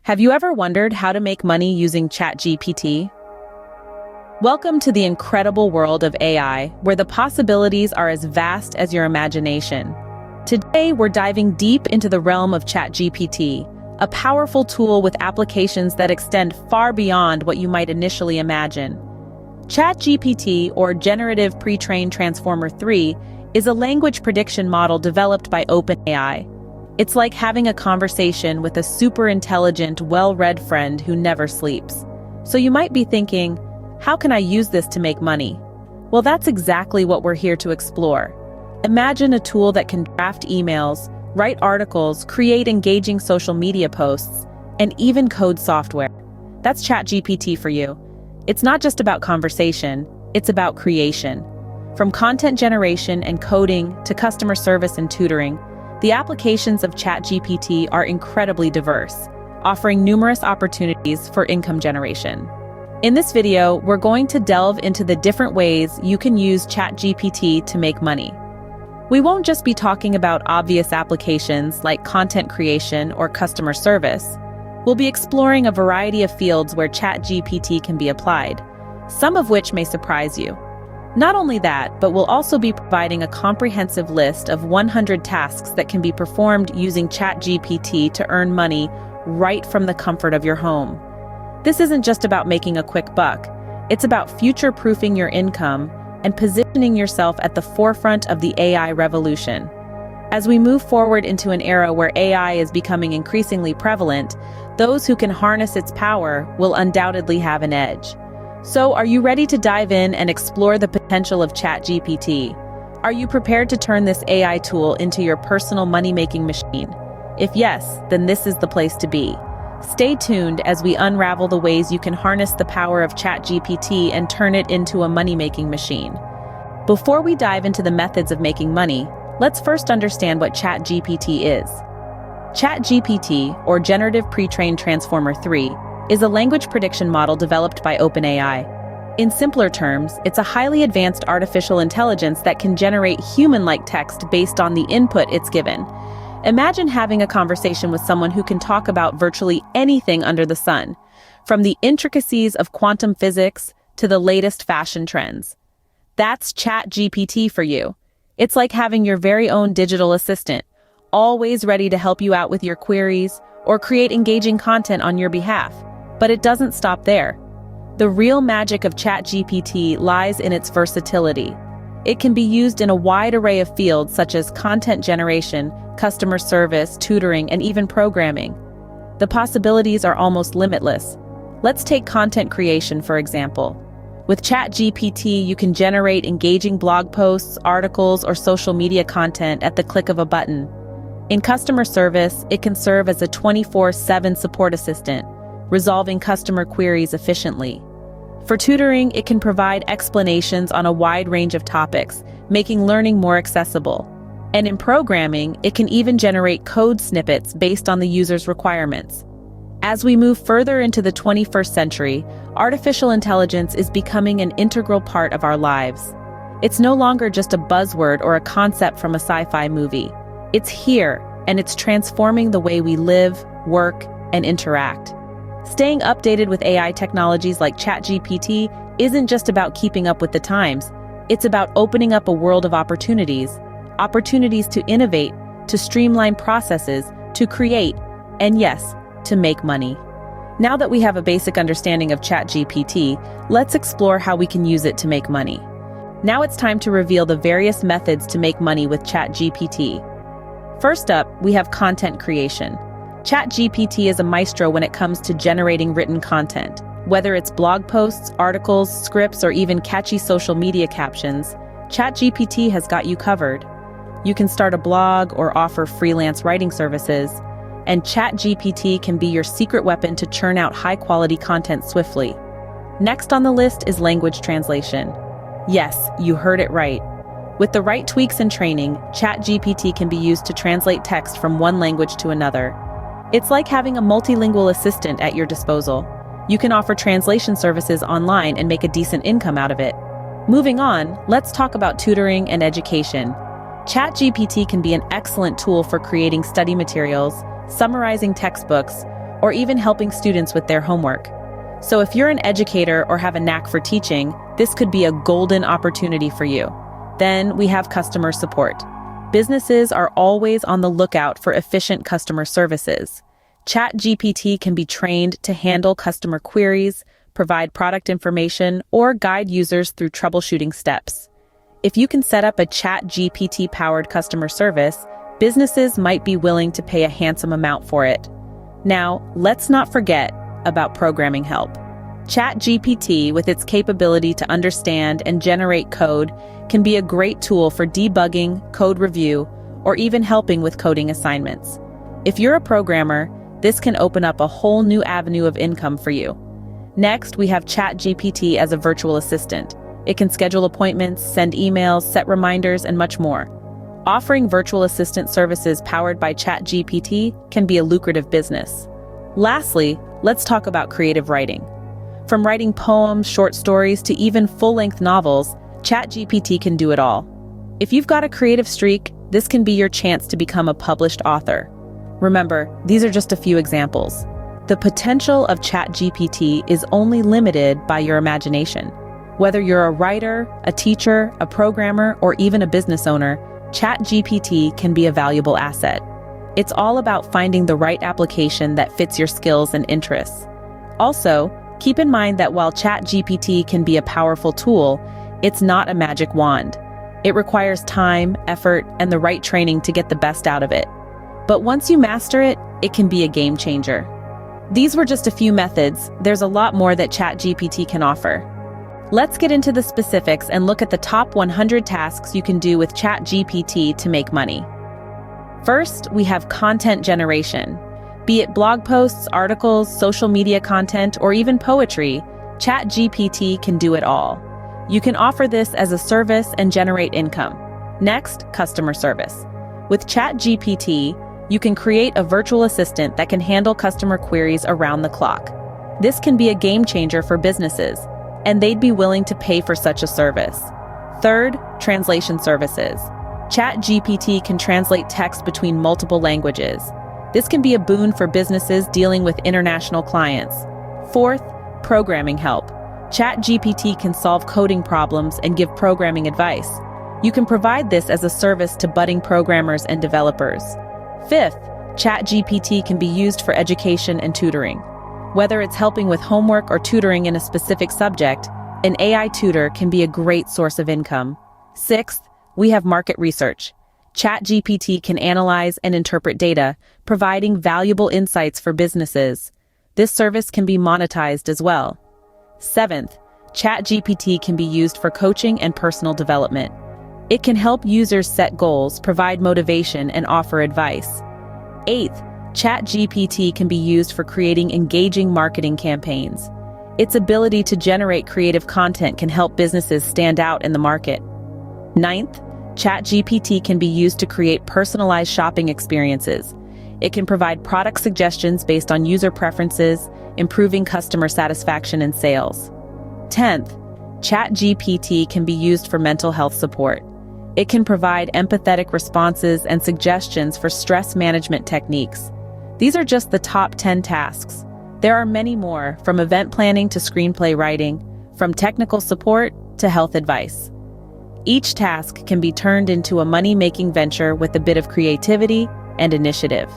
Have you ever wondered how to make money using Chatgpt? Welcome to the incredible world of AI, where the possibilities are as vast as your imagination. Today, we're diving deep into the realm of Chatgpt, a powerful tool with applications that extend far beyond what you might initially imagine. Chatgpt, or Generative Pre-trained Transformer 3, is a language prediction model developed by OpenAI. It's like having a conversation with a super intelligent, well-read friend who never sleeps. So you might be thinking, how can I use this to make money? Well, that's exactly what we're here to explore. Imagine a tool that can draft emails, write articles, create engaging social media posts, and even code software. That's Chatgpt for you. It's not just about conversation, it's about creation. From content generation and coding to customer service and tutoring, the applications of Chatgpt are incredibly diverse, offering numerous opportunities for income generation. In this video, we're going to delve into the different ways you can use Chatgpt to make money. We won't just be talking about obvious applications like content creation or customer service. We'll be exploring a variety of fields where Chatgpt can be applied, some of which may surprise you. Not only that, but we'll also be providing a comprehensive list of 100 tasks that can be performed using Chatgpt to earn money right from the comfort of your home. This isn't just about making a quick buck. It's about future-proofing your income and positioning yourself at the forefront of the AI revolution. As we move forward into an era where AI is becoming increasingly prevalent, those who can harness its power will undoubtedly have an edge. So, are you ready to dive in and explore the potential of Chatgpt? Are you prepared to turn this AI tool into your personal money-making machine? If yes, then this is the place to be. Stay tuned as we unravel the ways you can harness the power of Chatgpt and turn it into a money-making machine. Before we dive into the methods of making money, let's first understand what Chatgpt is. Chatgpt, or Generative Pre-trained Transformer 3, is a language prediction model developed by OpenAI. In simpler terms, it's a highly advanced artificial intelligence that can generate human-like text based on the input it's given. Imagine having a conversation with someone who can talk about virtually anything under the sun, from the intricacies of quantum physics to the latest fashion trends. That's Chatgpt for you. It's like having your very own digital assistant, always ready to help you out with your queries or create engaging content on your behalf. But it doesn't stop there. The real magic of Chatgpt lies in its versatility. It can be used in a wide array of fields such as content generation, customer service, tutoring, and even programming. The possibilities are almost limitless. Let's take content creation, for example. With Chatgpt, you can generate engaging blog posts, articles, or social media content at the click of a button. In customer service, it can serve as a 24/7 support assistant, resolving customer queries efficiently. For tutoring, it can provide explanations on a wide range of topics, making learning more accessible. And in programming, it can even generate code snippets based on the user's requirements. As we move further into the 21st century, artificial intelligence is becoming an integral part of our lives. It's no longer just a buzzword or a concept from a sci-fi movie. It's here, and it's transforming the way we live, work, and interact. Staying updated with AI technologies like Chatgpt isn't just about keeping up with the times. It's about opening up a world of opportunities to innovate, to streamline processes, to create, and yes, to make money. Now that we have a basic understanding of Chatgpt, let's explore how we can use it to make money. Now it's time to reveal the various methods to make money with Chatgpt. First up, we have content creation. Chatgpt is a maestro when it comes to generating written content. Whether it's blog posts, articles, scripts, or even catchy social media captions, Chatgpt has got you covered. You can start a blog or offer freelance writing services, and Chatgpt can be your secret weapon to churn out high-quality content swiftly. Next on the list is language translation. Yes, you heard it right. With the right tweaks and training, Chatgpt can be used to translate text from one language to another. It's like having a multilingual assistant at your disposal. You can offer translation services online and make a decent income out of it. Moving on, let's talk about tutoring and education. Chatgpt can be an excellent tool for creating study materials, summarizing textbooks, or even helping students with their homework. So if you're an educator or have a knack for teaching, this could be a golden opportunity for you. Then we have customer support. Businesses are always on the lookout for efficient customer services. ChatGPT can be trained to handle customer queries, provide product information, or guide users through troubleshooting steps. If you can set up a ChatGPT-powered customer service, businesses might be willing to pay a handsome amount for it. Now, let's not forget about programming help. ChatGPT, with its capability to understand and generate code, can be a great tool for debugging, code review, or even helping with coding assignments. If you're a programmer, this can open up a whole new avenue of income for you. Next, we have ChatGPT as a virtual assistant. It can schedule appointments, send emails, set reminders, and much more. Offering virtual assistant services powered by ChatGPT can be a lucrative business. Lastly, let's talk about creative writing. From writing poems, short stories, to even full-length novels, ChatGPT can do it all. If you've got a creative streak, this can be your chance to become a published author. Remember, these are just a few examples. The potential of ChatGPT is only limited by your imagination. Whether you're a writer, a teacher, a programmer, or even a business owner, ChatGPT can be a valuable asset. It's all about finding the right application that fits your skills and interests. Also, keep in mind that while ChatGPT can be a powerful tool, it's not a magic wand. It requires time, effort, and the right training to get the best out of it. But once you master it, it can be a game changer. These were just a few methods. There's a lot more that ChatGPT can offer. Let's get into the specifics and look at the top 100 tasks you can do with ChatGPT to make money. First, we have content generation. Be it blog posts, articles, social media content, or even poetry, ChatGPT can do it all. You can offer this as a service and generate income. Next, customer service. With ChatGPT, you can create a virtual assistant that can handle customer queries around the clock. This can be a game changer for businesses, and they'd be willing to pay for such a service. Third, translation services. ChatGPT can translate text between multiple languages. This can be a boon for businesses dealing with international clients. Fourth, programming help. ChatGPT can solve coding problems and give programming advice. You can provide this as a service to budding programmers and developers. Fifth, ChatGPT can be used for education and tutoring. Whether it's helping with homework or tutoring in a specific subject, an AI tutor can be a great source of income. Sixth, we have market research. ChatGPT can analyze and interpret data, providing valuable insights for businesses. This service can be monetized as well. Seventh, ChatGPT can be used for coaching and personal development. It can help users set goals, provide motivation, and offer advice. Eighth, ChatGPT can be used for creating engaging marketing campaigns. Its ability to generate creative content can help businesses stand out in the market. Ninth, ChatGPT can be used to create personalized shopping experiences. It can provide product suggestions based on user preferences, improving customer satisfaction and sales. 10th, ChatGPT can be used for mental health support. It can provide empathetic responses and suggestions for stress management techniques. These are just the top 10 tasks. There are many more, from event planning to screenplay writing, from technical support to health advice. Each task can be turned into a money-making venture with a bit of creativity and initiative.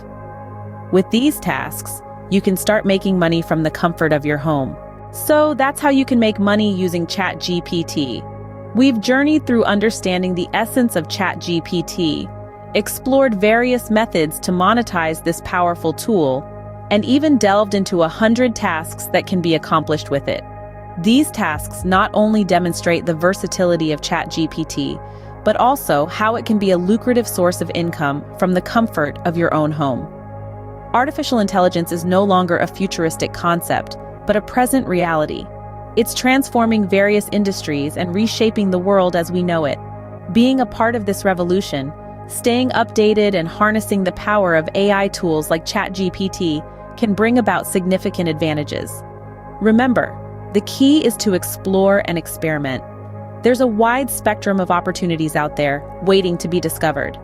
With these tasks, you can start making money from the comfort of your home. So that's how you can make money using ChatGPT. We've journeyed through understanding the essence of ChatGPT, explored various methods to monetize this powerful tool, and even delved into 100 tasks that can be accomplished with it. These tasks not only demonstrate the versatility of ChatGPT, but also how it can be a lucrative source of income from the comfort of your own home. Artificial intelligence is no longer a futuristic concept, but a present reality. It's transforming various industries and reshaping the world as we know it. Being a part of this revolution, staying updated and harnessing the power of AI tools like ChatGPT can bring about significant advantages. Remember, the key is to explore and experiment. There's a wide spectrum of opportunities out there waiting to be discovered.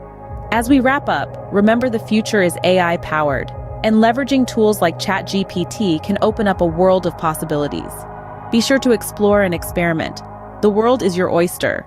As we wrap up, remember the future is AI-powered. And leveraging tools like Chatgpt can open up a world of possibilities. Be sure to explore and experiment. The world is your oyster.